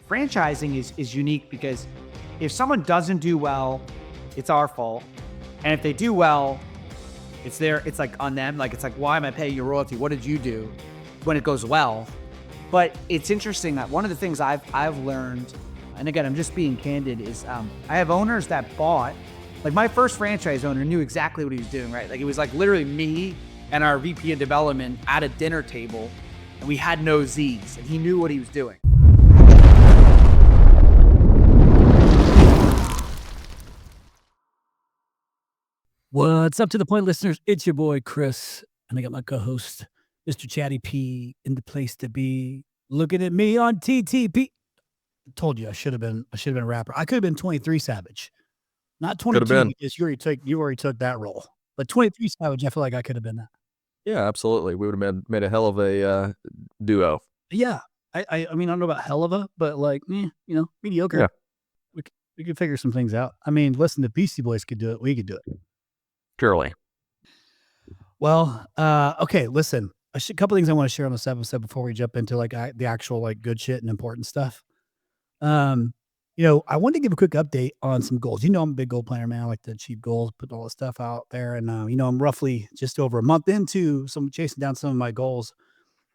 franchising is unique because if someone doesn't do well, it's our fault. And if they do well, it's like on them. Like, it's like, why am I paying you royalty? What did you do when it goes well? But it's interesting that one of the things I've learned, and again, I'm just being candid, is I have owners that bought, like my first franchise owner knew exactly what he was doing, right? Like it was like literally me and our VP of development at a dinner table, and we had no Z's, and he knew what he was doing. What's up to the point, listeners? It's your boy Chris, and I got my co-host, Mr. Chatty P, in the place to be. Looking at me on TTP. Told you I should have been a rapper. I could have been 23 Savage, not 22 because you already took that role. But 23 Savage, I feel like I could have been that. Yeah, absolutely. We would have made a hell of a duo. Yeah, I mean I don't know about hell of a, but like mediocre. Yeah. We could figure some things out. I mean, listen, the Beastie Boys could do it. We could do it. Purely. Well, okay, listen, a couple things I want to share on this episode before we jump into like the actual like good shit and important stuff. I wanted to give a quick update on some goals. I'm a big goal planner, man. I like to achieve goals, put all this stuff out there. And, I'm roughly just over a month into chasing down some of my goals.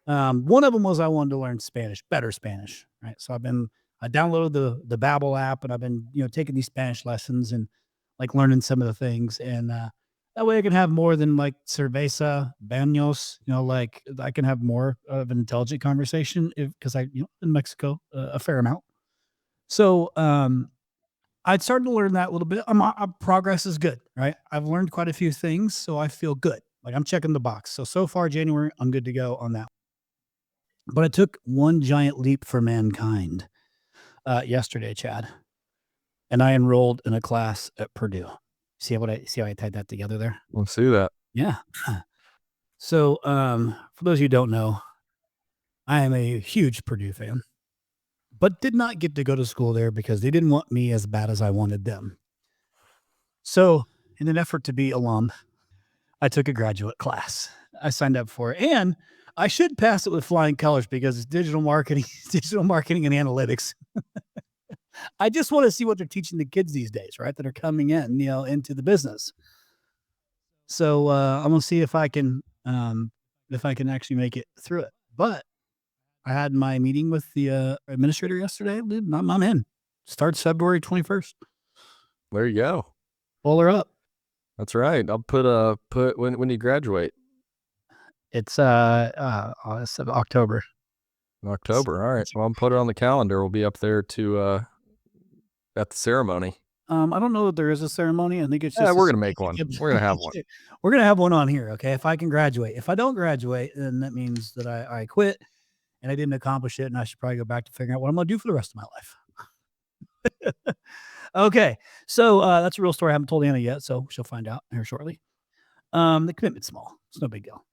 One of them was I wanted to learn Spanish, better Spanish, right? So I downloaded the Babbel app and I've been, taking these Spanish lessons and like learning some of the things. And, that way I can have more than like cerveza, baños, like I can have more of an intelligent conversation because in Mexico, a fair amount. So, I'd started to learn that a little bit. My progress is good, right? I've learned quite a few things, so I feel good. Like I'm checking the box. So far January, I'm good to go on that. But I took one giant leap for mankind, yesterday, Chad, and I enrolled in a class at Purdue. See how I tied that together there? Let's see that. Yeah. So, for those of you who don't know, I am a huge Purdue fan, but did not get to go to school there because they didn't want me as bad as I wanted them. So, in an effort to be alum, I took a graduate class. I signed up for it, and I should pass it with flying colors because it's digital marketing and analytics. I just want to see what they're teaching the kids these days, right? That are coming in, into the business. So I'm gonna see if I can actually make it through it. But I had my meeting with the administrator yesterday. Dude, I'm in. Starts February 21st. There you go. Pull her up. That's right. I'll put when you graduate. It's October. October. All right. Well, I'll put it on the calendar. We'll be up there to at the ceremony. I don't know that there is a ceremony. I think it's just we're gonna make one. We're gonna have one. We're gonna have one on here, okay? If I can graduate. If I don't graduate, then that means that I quit and I didn't accomplish it, and I should probably go back to figuring out what I'm gonna do for the rest of my life. Okay, so that's a real story. I haven't told Anna yet, so she'll find out here shortly. The commitment's small. It's no big deal.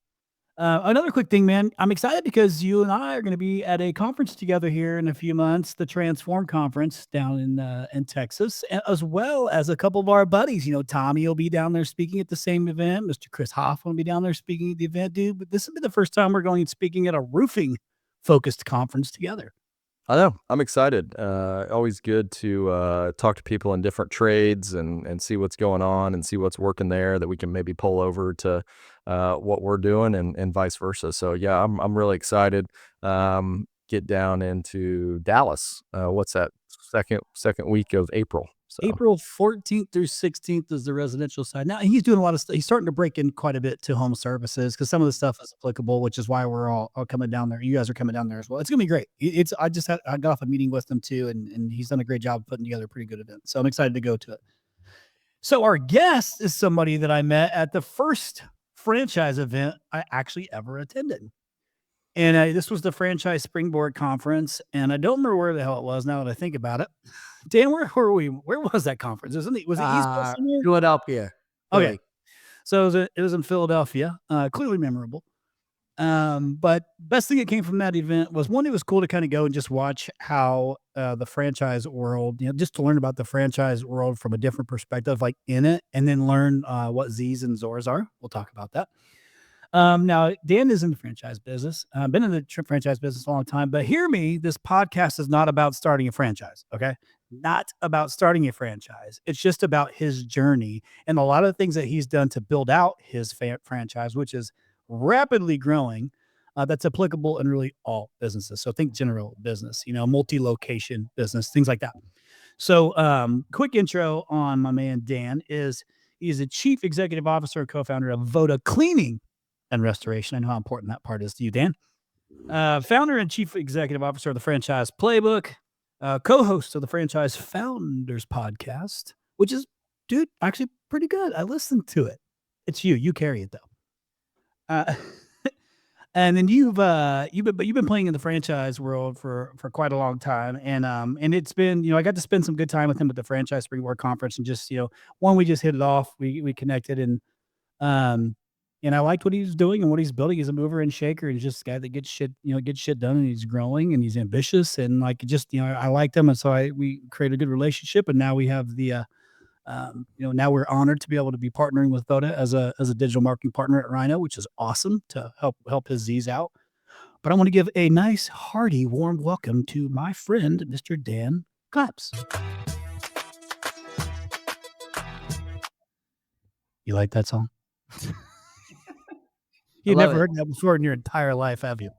Another quick thing, man. I'm excited because you and I are going to be at a conference together here in a few months, the Transform Conference down in Texas, as well as a couple of our buddies. Tommy will be down there speaking at the same event. Mr. Chris Hoff will be down there speaking at the event, dude. But this will be the first time we're going and speaking at a roofing-focused conference together. I know. I'm excited. Always good to talk to people in different trades and see what's going on and see what's working there that we can maybe pull over to what we're doing and vice versa. So yeah, I'm really excited. Get down into Dallas. What's that? Second week of April. So. April 14th through 16th is the residential side. Now he's doing a lot of stuff. He's starting to break in quite a bit to home services because some of the stuff is applicable, which is why we're all coming down there. You guys are coming down there as well. It's gonna be great. I got off a meeting with him too, and he's done a great job putting together a pretty good event. So I'm excited to go to it. So our guest is somebody that I met at the first franchise event I actually ever attended. And this was the Franchise Springboard Conference, and I don't remember where the hell it was now that I think about it. Dan, where were we? Where was that conference? Was it East Coast? Philadelphia. Okay. So it was in Philadelphia. Clearly memorable. But best thing that came from that event was, one, it was cool to kind of go and just watch how the franchise world, just to learn about the franchise world from a different perspective, like in it, and then learn what Z's and Zors are. We'll talk about that. Now Dan is in the franchise business. Been in the franchise business a long time, but hear me, this podcast is not about starting a franchise. Okay. Not about starting a franchise. It's just about his journey and a lot of things that he's done to build out his franchise, which is rapidly growing. That's applicable in really all businesses. So think general business, multi-location business, things like that. So, quick intro on my man Dan is he's a chief executive officer and co-founder of Voda Cleaning and Restoration. I know how important that part is to you, Dan. Founder and chief executive officer of the Franchise Playbook, co-host of the Franchise Founders Podcast, which is, dude, actually pretty good. I listened to it. It's you. You carry it though. And then you've been playing in the franchise world for quite a long time, and it's been, I got to spend some good time with him at the Franchise Springboard Conference, and just one, we just hit it off, we connected, and I liked what he's doing and what he's building. He's a mover and shaker, and he's just a guy that gets shit done, and he's growing and he's ambitious, and I liked him, and so we created a good relationship, and now we have the now we're honored to be able to be partnering with Voda as a digital marketing partner at Rhino, which is awesome to help his Z's out. But I want to give a nice, hearty, warm welcome to my friend, Mr. Dan Claps. You like that song? You've never heard that before in your entire life, have you?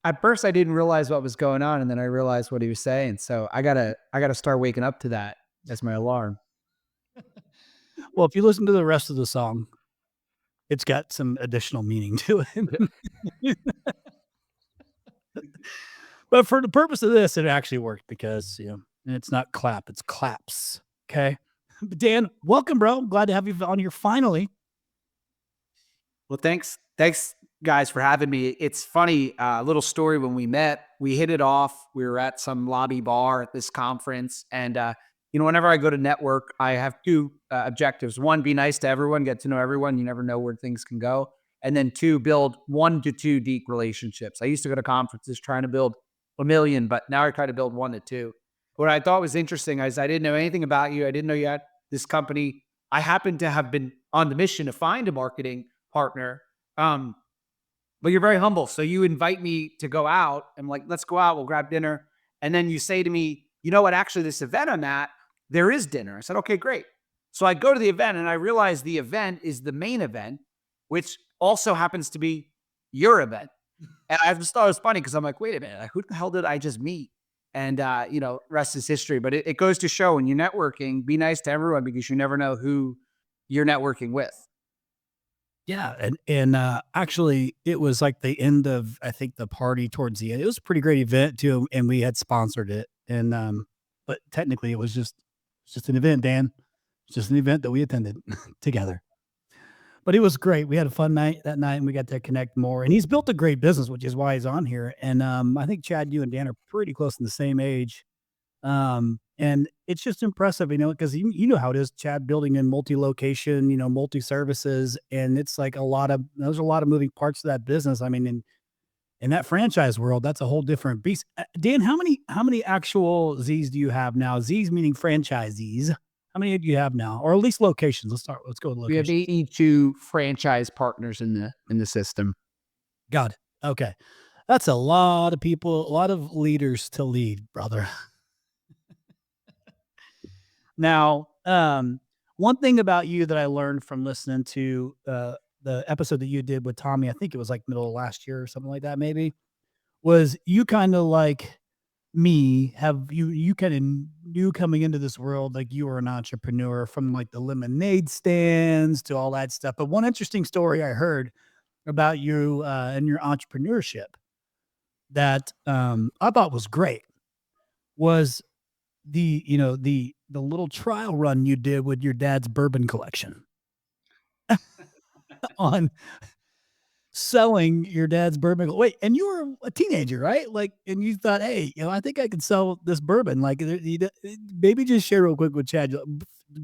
At first, I didn't realize what was going on, and then I realized what he was saying. So I gotta start waking up to that as my alarm. Well, if you listen to the rest of the song, it's got some additional meaning to it. But for the purpose of this, it actually worked because, it's not clap, it's claps. Okay. But Dan, welcome, bro. I'm glad to have you on here finally. Well, thanks guys for having me. It's funny, little story. When we met, we hit it off. We were at some lobby bar at this conference, and whenever I go to network, I have two objectives. One, be nice to everyone, get to know everyone. You never know where things can go. And then two, build 1 to 2 deep relationships. I used to go to conferences trying to build 1 million, but now I try to build 1 to 2. What I thought was interesting is I didn't know anything about you. I didn't know you had this company. I happened to have been on the mission to find a marketing partner. But you're very humble. So you invite me to go out. I'm like, let's go out. We'll grab dinner. And then you say to me, you know what? Actually, this event I'm at, there is dinner. I said, okay, great. So I go to the event, and I realize the event is the main event, which also happens to be your event. And I just thought it was funny because I'm like, wait a minute, who the hell did I just meet? And, rest is history. But it goes to show, when you're networking, be nice to everyone, because you never know who you're networking with. Yeah. And actually, it was like the end of, I think, the party towards the end. It was a pretty great event, too. And we had sponsored it. And, but technically, it was just an event, Dan. It's just an event that we attended together. But it was great. We had a fun night that night, and we got to connect more. And he's built a great business, which is why he's on here. And I think Chad, you and Dan are pretty close in the same age. And it's just impressive, because you know how it is, Chad, building in multi-location, multi-services. And it's like there's a lot of moving parts to that business. I mean, in that franchise world, that's a whole different beast. Dan, how many actual Z's do you have now? Z's meaning franchisees. How many do you have now, or at least locations? Let's go with locations. We have 82 franchise partners in the system. Got it. Okay, that's a lot of people, a lot of leaders to lead, brother. Now, one thing about you that I learned from listening to the episode that you did with Tommy, I think it was like middle of last year or something like that, maybe, was you kind of like me, you kind of knew coming into this world, like you were an entrepreneur, from like the lemonade stands to all that stuff. But one interesting story I heard about you and your entrepreneurship that I thought was great was the little trial run you did with your dad's bourbon collection on selling your dad's bourbon. Wait, and you were a teenager, right? Like, and you thought, hey, I think I could sell this bourbon. Like, maybe just share real quick with Chad.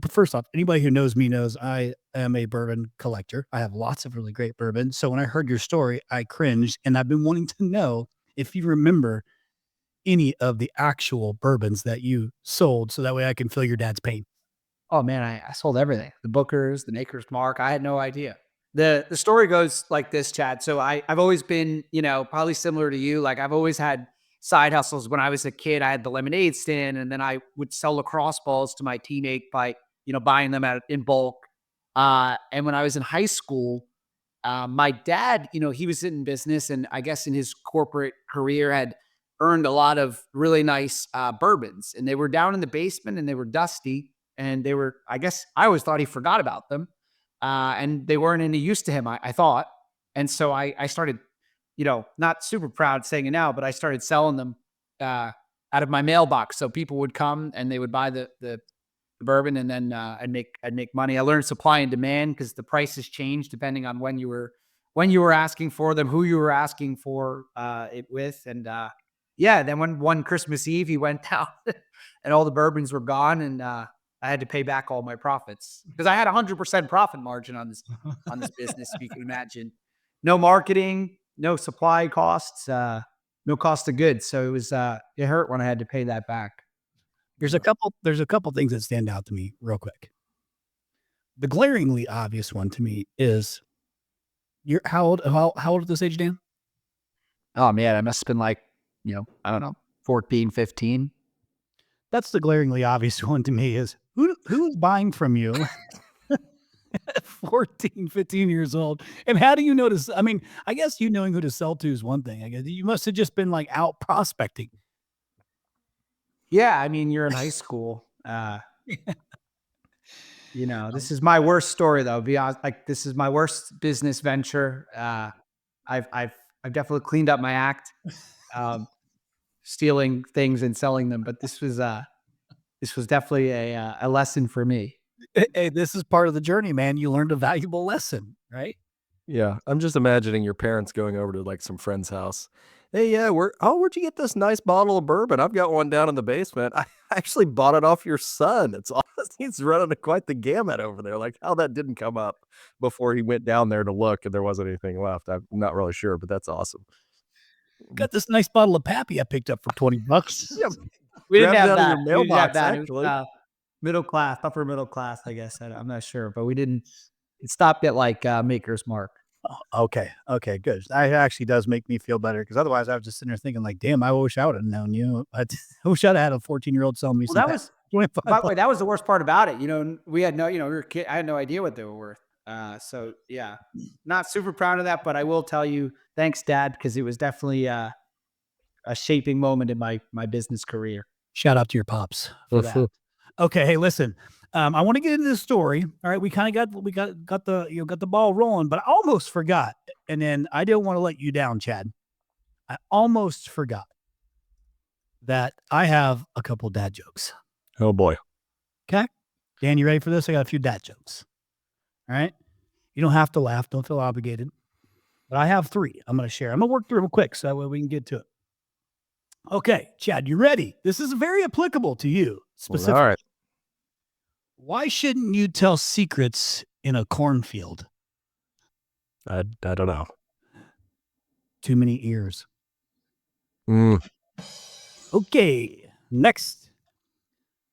First off, anybody who knows me knows I am a bourbon collector. I have lots of really great bourbon. So when I heard your story, I cringed, and I've been wanting to know if you remember any of the actual bourbons that you sold, so that way I can feel your dad's pain. Oh man, I sold everything. The Bookers, the Maker's Mark. I had no idea. The story goes like this, Chad. So I've always been, probably similar to you. Like I've always had side hustles. When I was a kid, I had the lemonade stand, and then I would sell lacrosse balls to my teammate by, buying them in bulk. And when I was in high school, my dad, he was in business, and I guess in his corporate career had earned a lot of really nice bourbons, and they were down in the basement and they were dusty, and I guess I always thought he forgot about them. And they weren't any use to him, I thought. And so I started, not super proud saying it now, but I started selling them out of my mailbox. So people would come and they would buy the bourbon, and then I'd make money. I learned supply and demand because the prices changed depending on when you were asking for them, who you were asking for it with. And then when one Christmas Eve he went down and all the bourbons were gone, and I had to pay back all my profits because I had 100% profit margin on this business. If you can imagine, no marketing, no supply costs, no cost of goods. So it was it hurt when I had to pay that back. There's a couple things that stand out to me real quick. The glaringly obvious one to me is you're how old at this age, Dan? Oh man, I must have been like, I don't know, 14, 15. That's the glaringly obvious one to me is who's buying from you at 14, 15 years old? And how do you notice? I mean, I guess knowing who to sell to is one thing. I guess you must have just been like out prospecting. Yeah, I mean, you're in high school. This is my worst story though. Be honest, like this is my worst business venture. I've definitely cleaned up my act, stealing things and selling them, but this was definitely a lesson for me. Hey, this is part of the journey, man. You learned a valuable lesson, right? Yeah, I'm just imagining your parents going over to like some friend's house. Hey, yeah, where'd you get this nice bottle of bourbon? I've got one down in the basement. I actually bought it off your son. It's awesome. He's running quite the gamut over there. Like how that didn't come up before he went down there to look and there wasn't anything left. I'm not really sure, but that's awesome. Got this nice bottle of Pappy I picked up for $20. Yeah, We didn't grabbed have it out that. of your We didn't have mailbox, that. actually. It was, middle class, upper middle class, I guess. I'm not sure, but we didn't. It stopped at like Maker's Mark. Oh, okay, good. That actually does make me feel better because otherwise I was just sitting there thinking like, damn, I wish I would have known you. I wish I'd have had a 14-year-old selling me Well, some. that was, by the way, that was the worst part about it. We had we were a kid. I had no idea what they were worth. So yeah, not super proud of that, but I will tell you, thanks, Dad, because it was definitely a shaping moment in my business career. Shout out to your pops for that. Okay, hey, listen. I want to get into this story. All right, we kind of got the ball rolling, but I almost forgot, and then I didn't want to let you down, Chad. I almost forgot that I have a couple dad jokes. Oh boy. Okay, Dan, you ready for this? I got a few dad jokes. All right, you don't have to laugh. Don't feel obligated. But I have 3. I'm going to share. I'm going to work through them quick so that way we can get to it. Okay, Chad, you ready? This is very applicable to you specifically. All right. Why shouldn't you tell secrets in a cornfield? I don't know. Too many ears. Mm. Okay, next.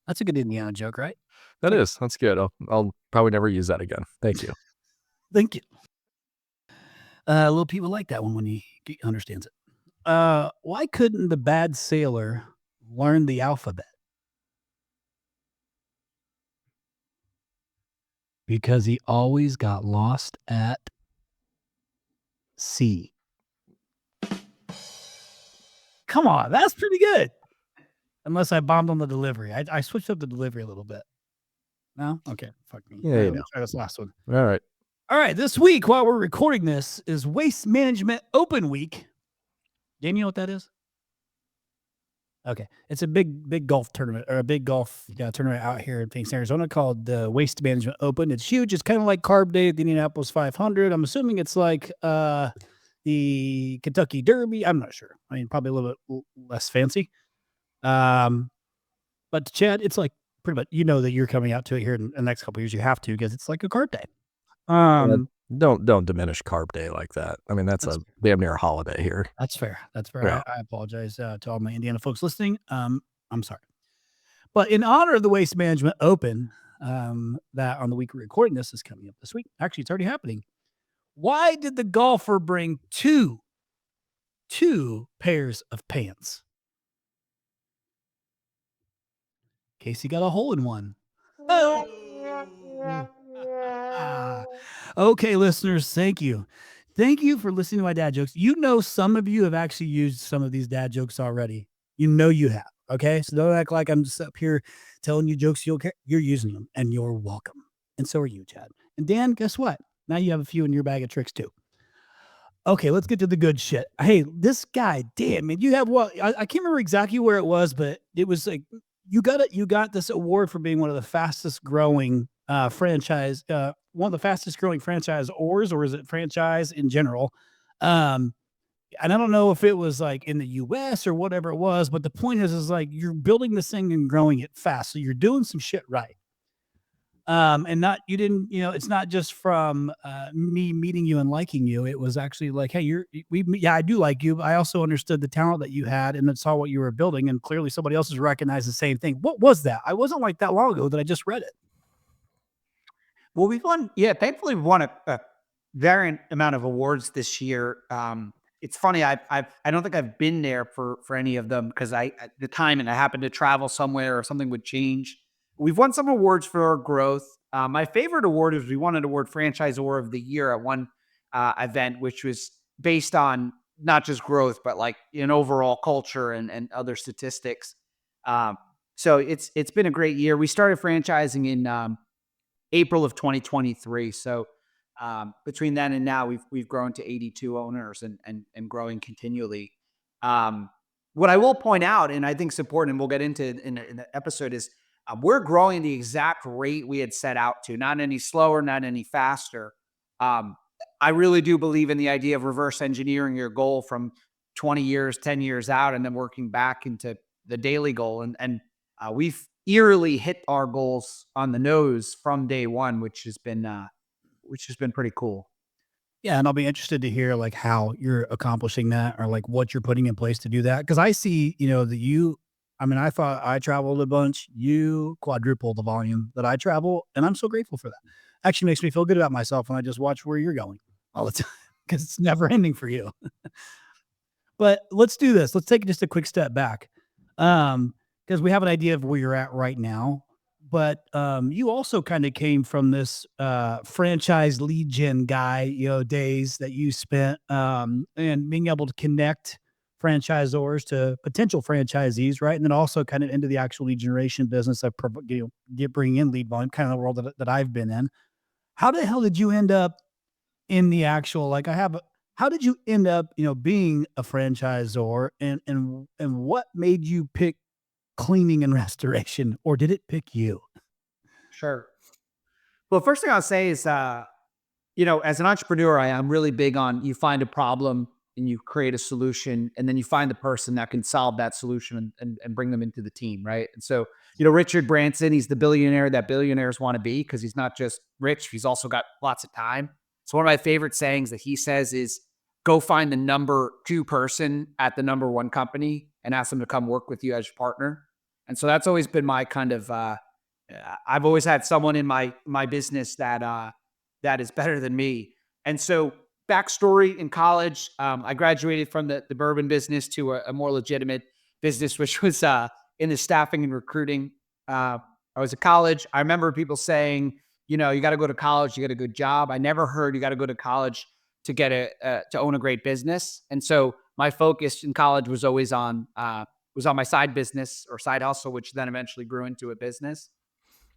That's a good Indiana joke, right? That is. That's good. I'll probably never use that again. Thank you. Thank you. Little people like that one when he understands it. Why couldn't the bad sailor learn the alphabet? Because he always got lost at sea. Come on, that's pretty good. Unless I bombed on the delivery. I switched up the delivery a little bit. No? Okay, fuck me. Yeah, Let me try this last one. All right. All right, this week while we're recording this is Waste Management Open Week. Dan, you know what that is? Okay. It's a big golf tournament or a big golf tournament out here in Phoenix, Arizona called the Waste Management Open. It's huge. It's kind of like Carb Day at the Indianapolis 500. I'm assuming it's like the Kentucky Derby. I'm not sure. I mean, probably a little bit less fancy. But Chad, it's like pretty much, that you're coming out to it here in the next couple of years. You have to because it's like a Carb Day. Don't diminish Carb Day like that. I mean, that's a damn near holiday here. That's fair. Yeah. I apologize to all my Indiana folks listening. I'm sorry. But in honor of the Waste Management Open, that on the week we're recording this is coming up this week. Actually, it's already happening. Why did the golfer bring two pairs of pants? Casey got a hole in one. Okay, listeners, thank you. Thank you for listening to my dad jokes. You know, some of you have actually used some of these dad jokes already. You know you have. Okay, so don't act like I'm just up here telling you jokes. You're using them, and you're welcome. And so are you, Chad. And Dan, guess what? Now you have a few in your bag of tricks too. Okay, let's get to the good shit. Hey, this guy, damn man, you have what? I can't remember exactly where it was, but it was like you got this award for being one of the fastest growing one of the fastest growing franchisors, or is it franchise in general? Um, and I don't know if it was like in the US or whatever it was, but the point is like you're building this thing and growing it fast. So you're doing some shit right. And not, you didn't, it's not just from me meeting you and liking you. It was actually like, hey, yeah, I do like you. I also understood the talent that you had and saw what you were building. And clearly somebody else has recognized the same thing. What was that? I wasn't like that long ago that I just read it. Well, thankfully we've won a variant amount of awards this year. It's funny, I don't think I've been there for any of them because at the time, and I happened to travel somewhere or something would change. We've won some awards for our growth. My favorite award is we won an award, Franchisor of the Year, at one event, which was based on not just growth, but like an overall culture and other statistics. So it's been a great year. We started franchising in April of 2023. So between then and now, we've grown to 82 owners and growing continually. What I will point out, and I think it's important, and we'll get into in the episode, is we're growing the exact rate we had set out to, not any slower, not any faster. I really do believe in the idea of reverse engineering your goal from 20 years, 10 years out, and then working back into the daily goal. And we've eerily hit our goals on the nose from day one, which has been pretty cool. Yeah, and I'll be interested to hear like how you're accomplishing that, or like what you're putting in place to do that. Because I see, I thought I traveled a bunch. You quadrupled the volume that I travel, and I'm so grateful for that. Actually makes me feel good about myself when I just watch where you're going all the time, because it's never ending for you. But let's do this. Let's take just a quick step back, because we have an idea of where you're at right now. But you also kind of came from this franchise lead gen guy, days that you spent, and being able to connect franchisors to potential franchisees, right? And then also kind of into the actual lead generation business of bringing in lead volume, kind of the world that I've been in. How the hell did you end up in the actual, how did you end up, being a franchisor, and what made you pick cleaning and restoration, or did it pick you? Sure. Well, first thing I'll say is, as an entrepreneur, I'm really big on you find a problem and you create a solution, and then you find the person that can solve that solution and bring them into the team, right? And so, Richard Branson, he's the billionaire that billionaires want to be because he's not just rich, he's also got lots of time. So one of my favorite sayings that he says is, go find the number 2 person at the number 1 company and ask them to come work with you as your partner. And so that's always been my kind of, I've always had someone in my business that is better than me. And so backstory, in college, I graduated from the bourbon business to a more legitimate business, which was in the staffing and recruiting. I was at college. I remember people saying, you got to go to college to get a good job. I never heard you got to go to college to get to own a great business. And so my focus in college was always on my side business or side hustle, which then eventually grew into a business.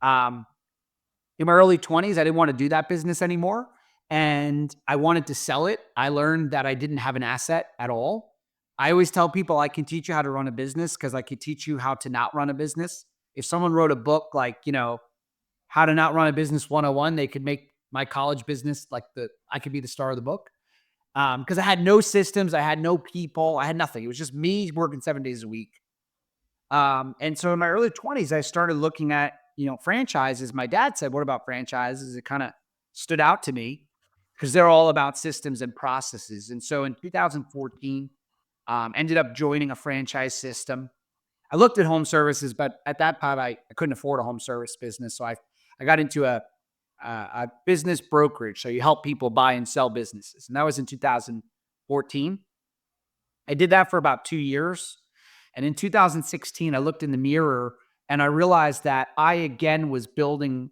In my early 20s, I didn't want to do that business anymore, and I wanted to sell it. I learned that I didn't have an asset at all. I always tell people I can teach you how to run a business because I could teach you how to not run a business. If someone wrote a book like, How to Not Run a Business 101, they could make my college business I could be the star of the book. Because I had no systems, I had no people, I had nothing. It was just me working 7 days a week. And so in my early 20s, I started looking at, franchises. My dad said, what about franchises? It kind of stood out to me because they're all about systems and processes. And so in 2014, ended up joining a franchise system. I looked at home services, but at that time I couldn't afford a home service business. So I got into a a business brokerage. So you help people buy and sell businesses. And that was in 2014. I did that for about 2 years. And in 2016, I looked in the mirror and I realized that I again was building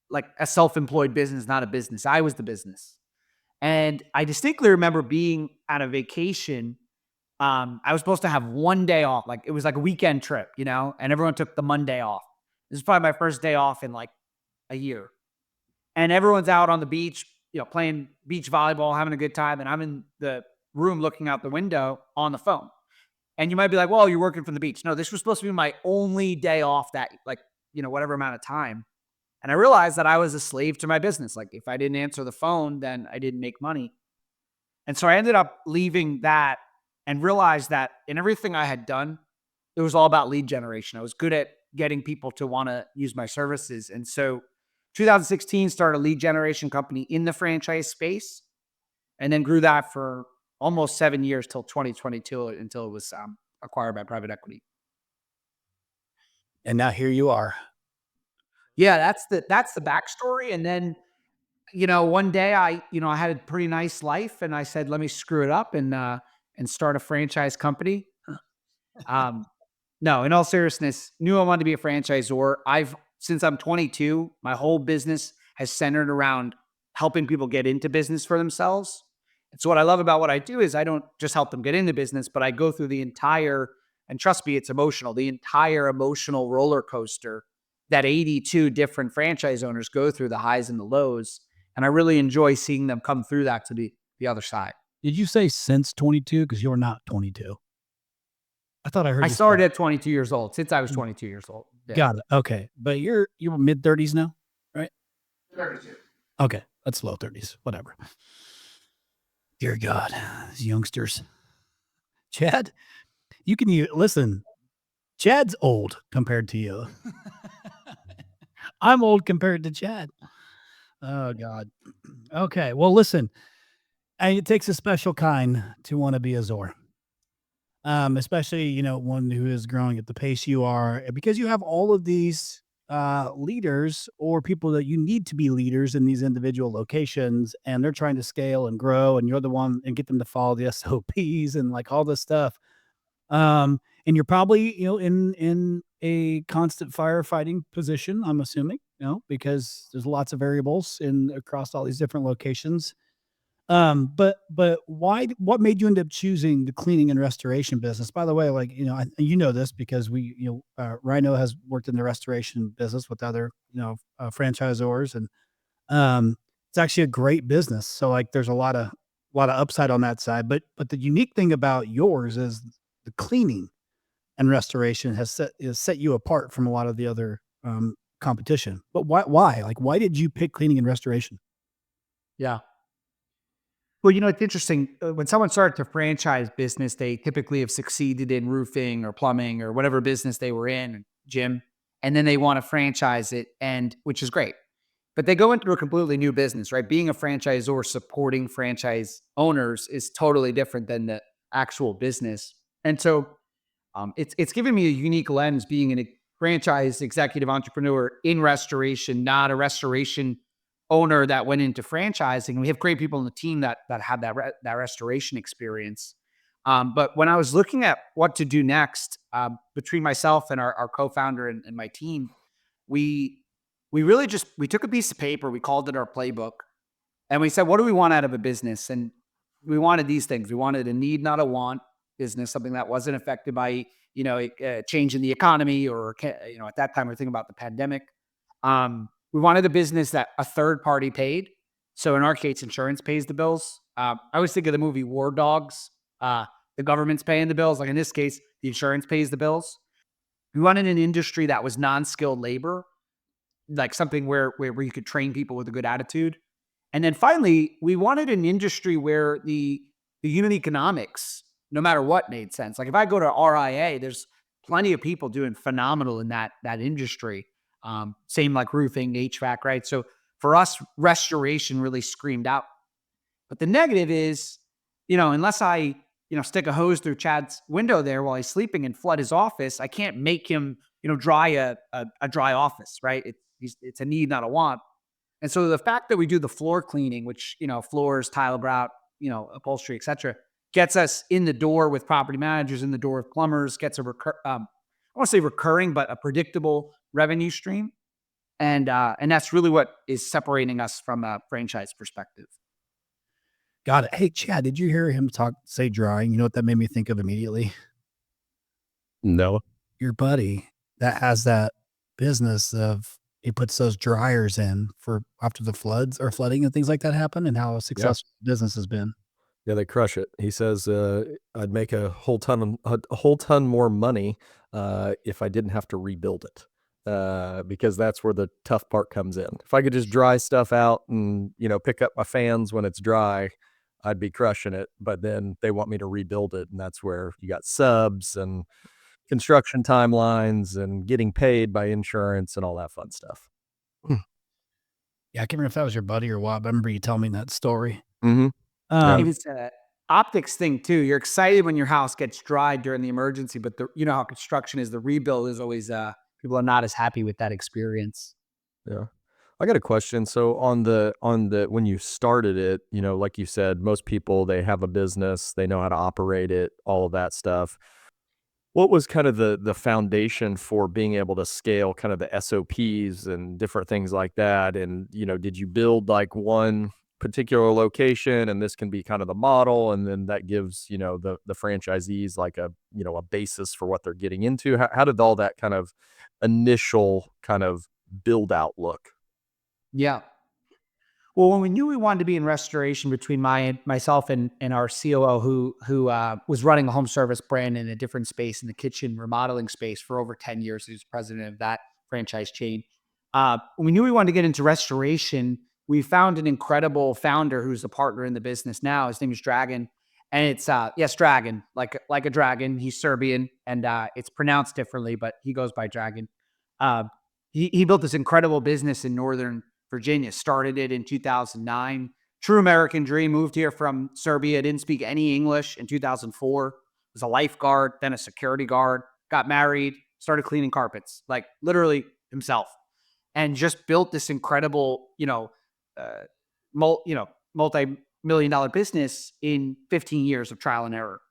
like a self-employed business, not a business. I was the business. And I distinctly remember being at a vacation. I was supposed to have one day off. Like it was like a weekend trip, and everyone took the Monday off. This is probably my first day off in like a year. And everyone's out on the beach, playing beach volleyball, having a good time. And I'm in the room looking out the window on the phone. And you might be like, well, you're working from the beach. No, this was supposed to be my only day off that, whatever amount of time. And I realized that I was a slave to my business. Like if I didn't answer the phone, then I didn't make money. And so I ended up leaving that and realized that in everything I had done, it was all about lead generation. I was good at getting people to want to use my services. And so 2016 started a lead generation company in the franchise space and then grew that for almost 7 years till 2022 until it was acquired by private equity. And now here you are. Yeah, that's the backstory. And then, one day I had a pretty nice life and I said, let me screw it up and start a franchise company. No, in all seriousness, knew I wanted to be a franchisor. Since I'm 22, my whole business has centered around helping people get into business for themselves. And so what I love about what I do is I don't just help them get into business, but I go through the entire, and trust me, it's emotional, the entire emotional roller coaster that 82 different franchise owners go through, the highs and the lows. And I really enjoy seeing them come through that to the other side. Did you say since 22? Because you're not 22. I thought I heard. I started at 22 years old, since I was 22 years old. Yeah. Got it. Okay. But you're mid 30s now, right? 32. Okay. That's low 30s. Whatever. Dear God, these youngsters. Chad, listen, Chad's old compared to you. I'm old compared to Chad. Oh, God. Okay. Well, listen, it takes a special kind to want to be a Zor. Especially, one who is growing at the pace you are, because you have all of these leaders or people that you need to be leaders in these individual locations, and they're trying to scale and grow, and you're the one and get them to follow the SOPs and like all this stuff. And you're probably, in a constant firefighting position, I'm assuming, because there's lots of variables across all these different locations. But what made you end up choosing the cleaning and restoration business? By the way, this because Rhino has worked in the restoration business with other, franchisors, and, it's actually a great business. So like, there's a lot of upside on that side, but the unique thing about yours is the cleaning and restoration has set you apart from a lot of the other, competition. But why? Like, why did you pick cleaning and restoration? Yeah. Well, it's interesting. When someone starts a franchise business, they typically have succeeded in roofing or plumbing or whatever business they were in, gym, and then they want to franchise it, which is great. But they go into a completely new business, right? Being a franchisor supporting franchise owners is totally different than the actual business. And so it's given me a unique lens being a franchise executive entrepreneur in restoration, not a restoration owner that went into franchising. We have great people on the team that have that restoration experience. But when I was looking at what to do next, between myself and our co-founder and my team, we really we took a piece of paper, we called it our playbook, and we said, what do we want out of a business? And we wanted these things. We wanted a need, not a want business, something that wasn't affected by, a change in the economy or, at that time we were thinking about the pandemic. We wanted a business that a third party paid. So in our case, insurance pays the bills. I always think of the movie War Dogs. The government's paying the bills. Like in this case, the insurance pays the bills. We wanted an industry that was non-skilled labor, like something where you could train people with a good attitude. And then finally, we wanted an industry where the unit economics, no matter what, made sense. Like if I go to RIA, there's plenty of people doing phenomenal in that industry. Same like roofing, HVAC, right? So for us, restoration really screamed out. But the negative is, unless I, stick a hose through Chad's window there while he's sleeping and flood his office, I can't make him, dry a dry office, right? It's a need, not a want. And so the fact that we do the floor cleaning, which, floors, tile grout, upholstery, et cetera, gets us in the door with property managers, in the door with plumbers, gets I want to say recurring, but a predictable revenue stream. And that's really what is separating us from a franchise perspective. Got it. Hey, Chad, did you hear him say drying? You know what that made me think of immediately? No. Your buddy that has that business of he puts those dryers in for after the floods or flooding and things like that happen, and how successful business has been. Yeah, they crush it. He says, I'd make a whole ton more money if I didn't have to rebuild it. Because that's where the tough part comes in. If I could just dry stuff out and, pick up my fans when it's dry, I'd be crushing it. But then they want me to rebuild it. And that's where you got subs and construction timelines and getting paid by insurance and all that fun stuff. Yeah, I can't remember if that was your buddy or what, but I remember you telling me that story. Mm-hmm. It's an optics thing too. You're excited when your house gets dry during the emergency, but how construction is, the rebuild is always, people are not as happy with that experience. Yeah. I got a question. So on the when you started it, like you said, most people, they have a business, they know how to operate it, all of that stuff. What was kind of the foundation for being able to scale kind of the SOPs and different things like that? And, did you build like one particular location and this can be kind of the model, and then that gives, the franchisees like a basis for what they're getting into? How did all that kind of initial kind of build out look? Yeah. Well, when we knew we wanted to be in restoration, between myself and our COO, who was running a home service brand in a different space, in the kitchen remodeling space, for over 10 years, he was president of that franchise chain. When we knew we wanted to get into restoration, we found an incredible founder who's a partner in the business now. His name is Dragan. And it's, yes, Dragan, like a dragon. He's Serbian, and it's pronounced differently, but he goes by Dragan. He built this incredible business in Northern Virginia, started it in 2009. True American dream, moved here from Serbia, didn't speak any English in 2004, was a lifeguard, then a security guard, got married, started cleaning carpets, like literally himself, and just built this incredible, multi-million-dollar business in 15 years of trial and error.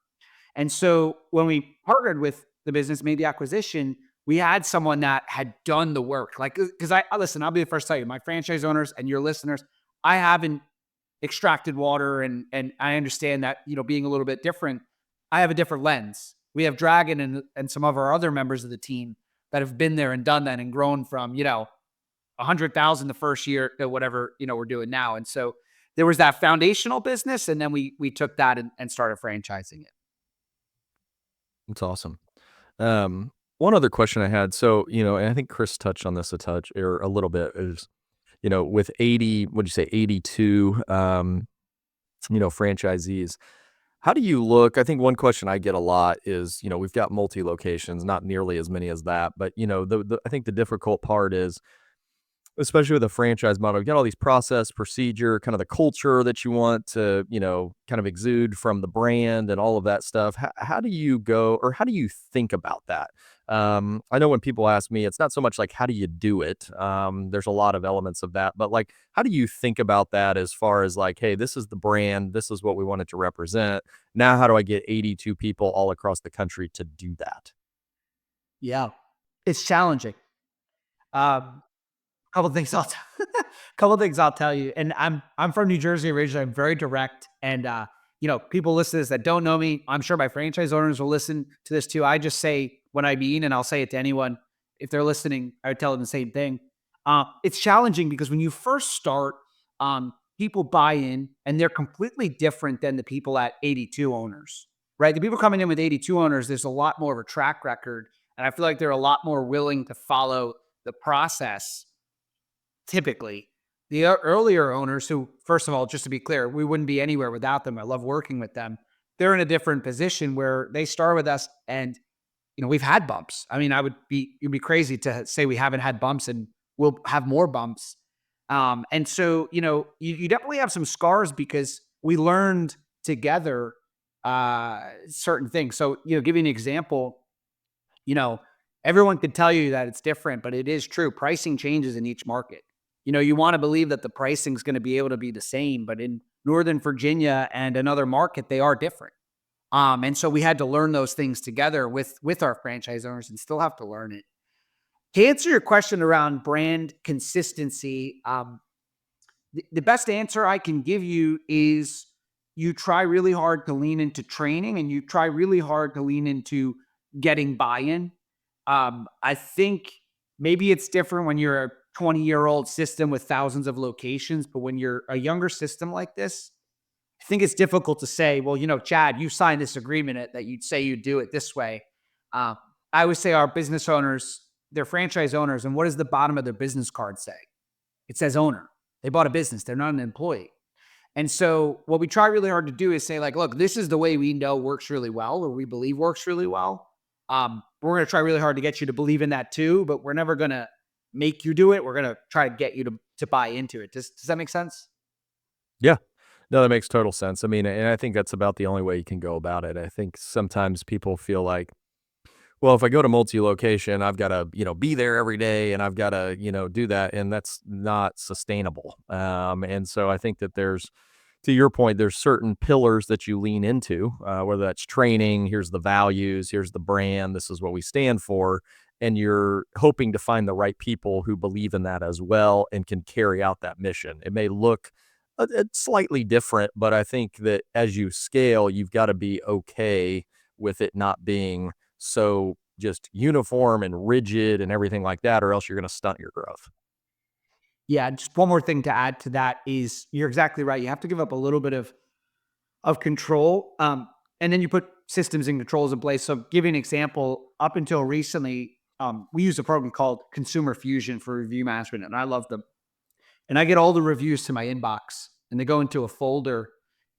And so when we partnered with the business, made the acquisition, we had someone that had done the work. Like, because listen, I'll be the first to tell you, my franchise owners and your listeners, I haven't extracted water, and I understand that, being a little bit different, I have a different lens. We have Dragan and some of our other members of the team that have been there and done that and grown from, 100,000 the first year to whatever, we're doing now. And so there was that foundational business, and then we took that and started franchising it. That's awesome. One other question I had, so, and I think Chris touched on this a little bit, is, with 82, franchisees, how do you look? I think one question I get a lot is, we've got multi-locations, not nearly as many as that, but, I think the difficult part is, especially with a franchise model, you got all these process, procedure, kind of the culture that you want to, kind of exude from the brand and all of that stuff. How do you go, or how do you think about that? I know when people ask me, it's not so much like, how do you do it? There's a lot of elements of that, but like, how do you think about that as far as like, hey, this is the brand, this is what we want it to represent. Now, how do I get 82 people all across the country to do that? Yeah, it's challenging. Couple things I'll tell you. And I'm from New Jersey originally. I'm very direct. And people listen to this that don't know me. I'm sure my franchise owners will listen to this too. I just say what I mean, and I'll say it to anyone. If they're listening, I would tell them the same thing. It's challenging because when you first start, people buy in, and they're completely different than the people at 82 owners, right? The people coming in with 82 owners, there's a lot more of a track record. And I feel like they're a lot more willing to follow the process. Typically, the earlier owners, who, first of all, just to be clear, we wouldn't be anywhere without them. I love working with them. They're in a different position where they start with us, and we've had bumps. I mean, it'd be crazy to say we haven't had bumps, and we'll have more bumps. And so, you definitely have some scars because we learned together certain things. So, give you an example. Everyone could tell you that it's different, but it is true. Pricing changes in each market. You want to believe that the pricing is going to be able to be the same, but in Northern Virginia and another market, they are different. And so we had to learn those things together with our franchise owners and still have to learn it. To answer your question around brand consistency, the best answer I can give you is you try really hard to lean into training and you try really hard to lean into getting buy-in. I think maybe it's different when you're a 20-year-old system with thousands of locations, but when you're a younger system like this, I think it's difficult to say, well, Chad, you signed this agreement that you'd say you'd do it this way. I always say our business owners, they're franchise owners, and what does the bottom of their business card say? It says owner. They bought a business. They're not an employee. And so what we try really hard to do is say, like, look, this is the way we know works really well, or we believe works really well. We're going to try really hard to get you to believe in that too, but we're never going to make you do it. We're going to try to get you to buy into it. Does that make sense? Yeah. No, that makes total sense. I mean, and I think that's about the only way you can go about it. I think sometimes people feel like, well, if I go to multi-location, I've got to, be there every day and I've got to, do that. And that's not sustainable. And so I think that to your point, there's certain pillars that you lean into, whether that's training, here's the values, here's the brand, this is what we stand for. And you're hoping to find the right people who believe in that as well and can carry out that mission. It may look slightly different, but I think that as you scale, you've got to be okay with it not being so just uniform and rigid and everything like that, or else you're going to stunt your growth. Yeah, just one more thing to add to that is you're exactly right. You have to give up a little bit of control, and then you put systems and controls in place. So give you an example. Up until recently, we use a program called Consumer Fusion for review management, and I love them. And I get all the reviews to my inbox and they go into a folder.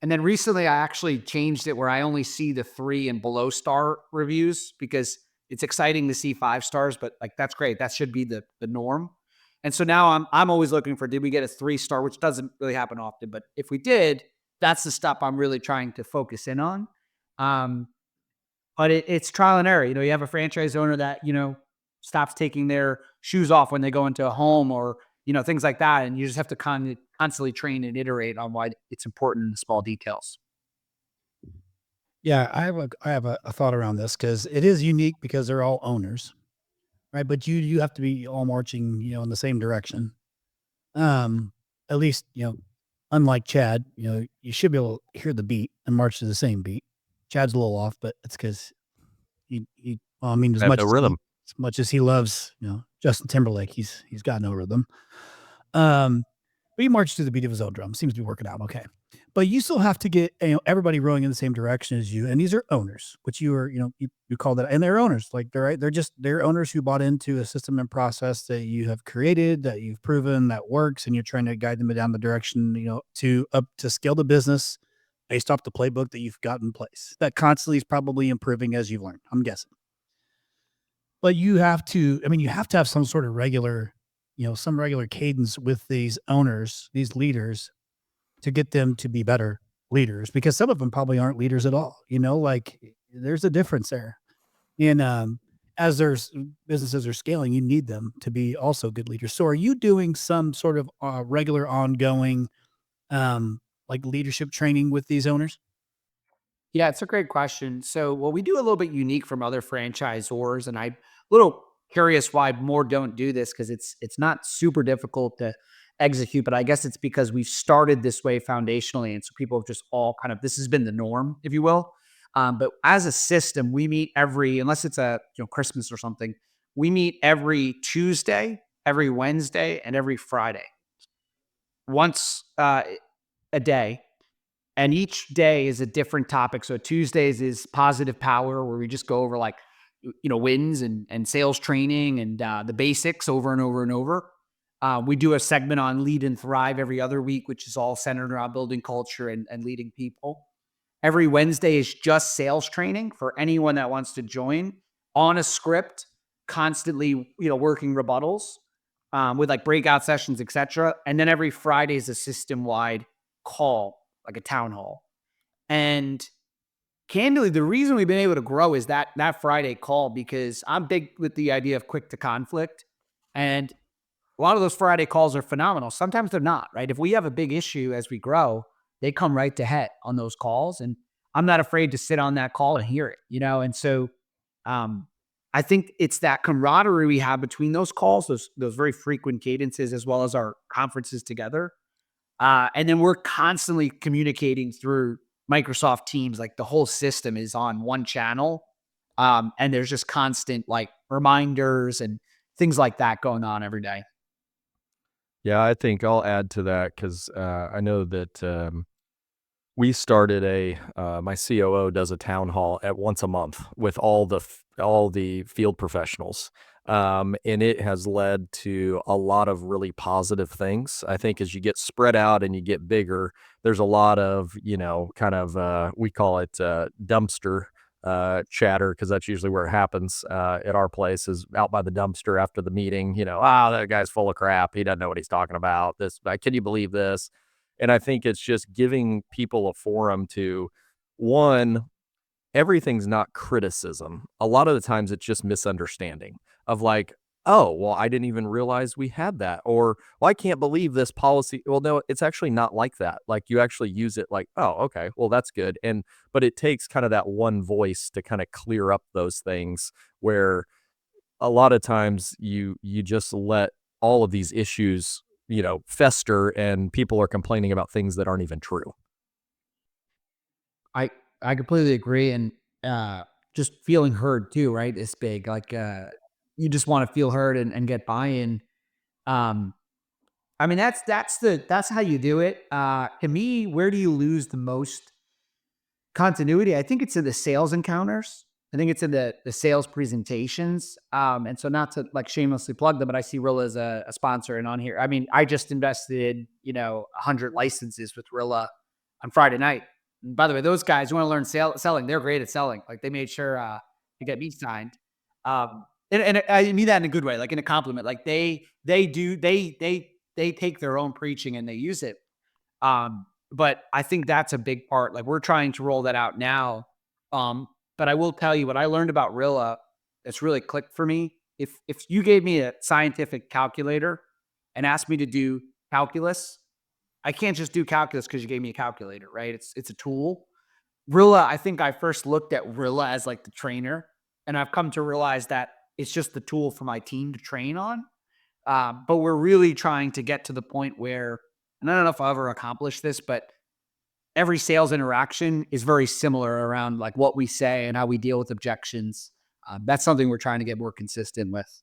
And then recently I actually changed it where I only see the 3 and below star reviews because it's exciting to see 5 stars, but like, that's great. That should be the norm. And so now I'm always looking for, did we get a 3-star, which doesn't really happen often, but if we did, that's the stuff I'm really trying to focus in on. But it's trial and error. You have a franchise owner that, stops taking their shoes off when they go into a home or, things like that. And you just have to constantly train and iterate on why it's important in the small details. Yeah, I have a thought around this because it is unique because they're all owners, right? But you have to be all marching, in the same direction. At least, unlike Chad, you should be able to hear the beat and march to the same beat. Chad's a little off, but it's because well, I mean, I have no rhythm. As much as he loves, Justin Timberlake, he's got no rhythm. But he marched to the beat of his own drum. Seems to be working out okay. But you still have to get everybody rowing in the same direction as you. And these are owners, which you are, you call that, and they're owners. Like they're owners who bought into a system and process that you have created, that you've proven that works, and you're trying to guide them down the direction, to scale the business based off the playbook that you've got in place. That constantly is probably improving as you've learned, I'm guessing. But you have to have some sort of regular cadence with these owners, these leaders, to get them to be better leaders, because some of them probably aren't leaders at all. Like there's a difference there. And as there's businesses are scaling, you need them to be also good leaders. So are you doing some sort of regular ongoing, like leadership training with these owners? Yeah, it's a great question. So what we do a little bit unique from other franchisors, and I'm a little curious why more don't do this because it's not super difficult to execute, but I guess it's because we've started this way foundationally, and so people have just all this has been the norm, if you will. But as a system, we meet unless it's a Christmas or something, we meet every Tuesday, every Wednesday, and every Friday, once a day. And each day is a different topic. So Tuesdays is positive power, where we just go over wins and sales training and the basics over and over and over. We do a segment on Lead and Thrive every other week, which is all centered around building culture and leading people. Every Wednesday is just sales training for anyone that wants to join on a script, constantly, working rebuttals with breakout sessions, etc. And then every Friday is a system-wide call, like a town hall. And candidly, the reason we've been able to grow is that Friday call, because I'm big with the idea of quick to conflict. And a lot of those Friday calls are phenomenal. Sometimes they're not, right? If we have a big issue as we grow, they come right to head on those calls. And I'm not afraid to sit on that call and hear it, And so um, I think it's that camaraderie we have between those calls, those very frequent cadences, as well as our conferences together. And then we're constantly communicating through Microsoft Teams. Like the whole system is on one channel. And there's just constant like reminders and things like that going on every day. Yeah, I think I'll add to that because I know that we started my COO does a town hall at once a month with all the field professionals. And it has led to a lot of really positive things. I think as you get spread out and you get bigger, there's a lot of, kind of, we call it dumpster chatter, because that's usually where it happens at our place, is out by the dumpster after the meeting. That guy's full of crap. He doesn't know what he's talking about. Can you believe this? And I think it's just giving people a forum to, one, everything's not criticism. A lot of the times it's just misunderstanding of like, oh, well, I didn't even realize we had that. Or, well, I can't believe this policy. Well, no, it's actually not like that. Like you actually use it like, oh, okay, well, that's good. But it takes kind of that one voice to kind of clear up those things where a lot of times you just let all of these issues, fester, and people are complaining about things that aren't even true. I completely agree. And just feeling heard too, right? Is big. Like you just want to feel heard and get buy-in. I mean, that's how you do it. To me, where do you lose the most continuity? I think it's in the sales encounters. I think it's in the sales presentations. And so not to like shamelessly plug them, but I see Rilla as a sponsor and on here. I mean, I just invested, 100 licenses with Rilla on Friday night. And by the way, those guys, you want to learn selling, they're great at selling. Like they made sure to get me signed. And I mean that in a good way, like in a compliment. Like they take their own preaching and they use it. But I think that's a big part. Like we're trying to roll that out now. But I will tell you what I learned about Rilla that's really clicked for me. If you gave me a scientific calculator and asked me to do calculus, I can't just do calculus because you gave me a calculator, right? It's a tool. Rilla, I think I first looked at Rilla as like the trainer, and I've come to realize that it's just the tool for my team to train on. But we're really trying to get to the point where, and I don't know if I'll ever accomplish this, but every sales interaction is very similar around like what we say and how we deal with objections. That's something we're trying to get more consistent with.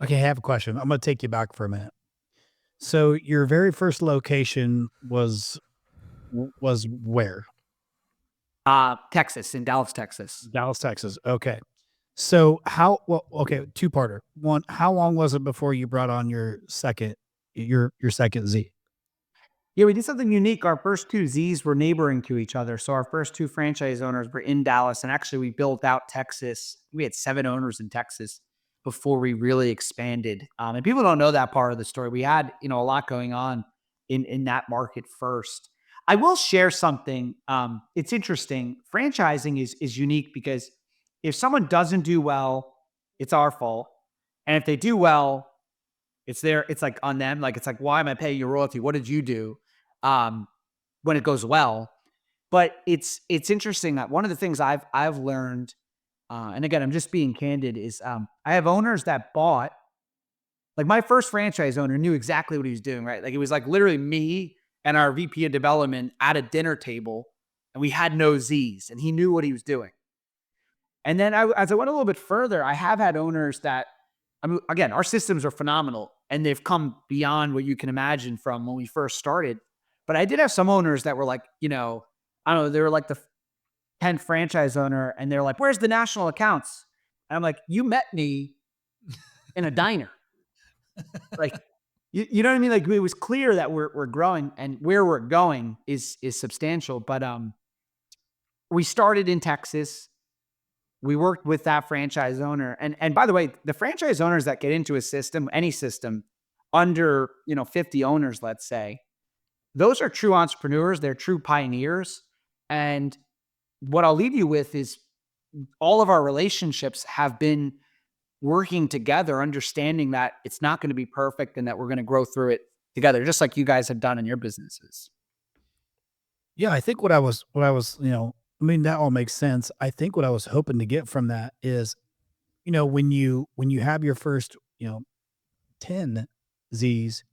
Okay, I have a question. I'm going to take you back for a minute. So your very first location was where? Texas, in Dallas, Texas. Dallas, Texas. Okay. So two-parter. One, how long was it before you brought on your second Z? Yeah, we did something unique. Our first two Zs were neighboring to each other. So our first two franchise owners were in Dallas, and actually we built out Texas. We had 7 owners in Texas before we really expanded. And people don't know that part of the story. We had, a lot going on in that market first. I will share something. It's interesting. Franchising is unique because if someone doesn't do well, it's our fault. And if they do well, it's like on them. Like, it's like, why am I paying you royalty? What did you do? When it goes well. But it's interesting that one of the things I've learned, and again, I'm just being candid, is I have owners that bought, like my first franchise owner knew exactly what he was doing, right? Like it was like literally me and our VP of development at a dinner table, and we had no Z's, and he knew what he was doing. And then as I went a little bit further, I have had owners that, I mean, again, our systems are phenomenal, and they've come beyond what you can imagine from when we first started. But I did have some owners that were like, I don't know, they were like the 10th franchise owner, and they're like, where's the national accounts? And I'm like, you met me in a diner. Like, you know what I mean? Like, it was clear that we're growing, and where we're going is substantial. But we started in Texas. We worked with that franchise owner. And by the way, the franchise owners that get into a system, any system under, 50 owners, let's say, those are true entrepreneurs. They're true pioneers. And what I'll leave you with is all of our relationships have been working together, understanding that it's not going to be perfect and that we're going to grow through it together, just like you guys have done in your businesses. Yeah, I think what I was, I mean, that all makes sense. I think what I was hoping to get from that is, when you have your first, 10 Z's,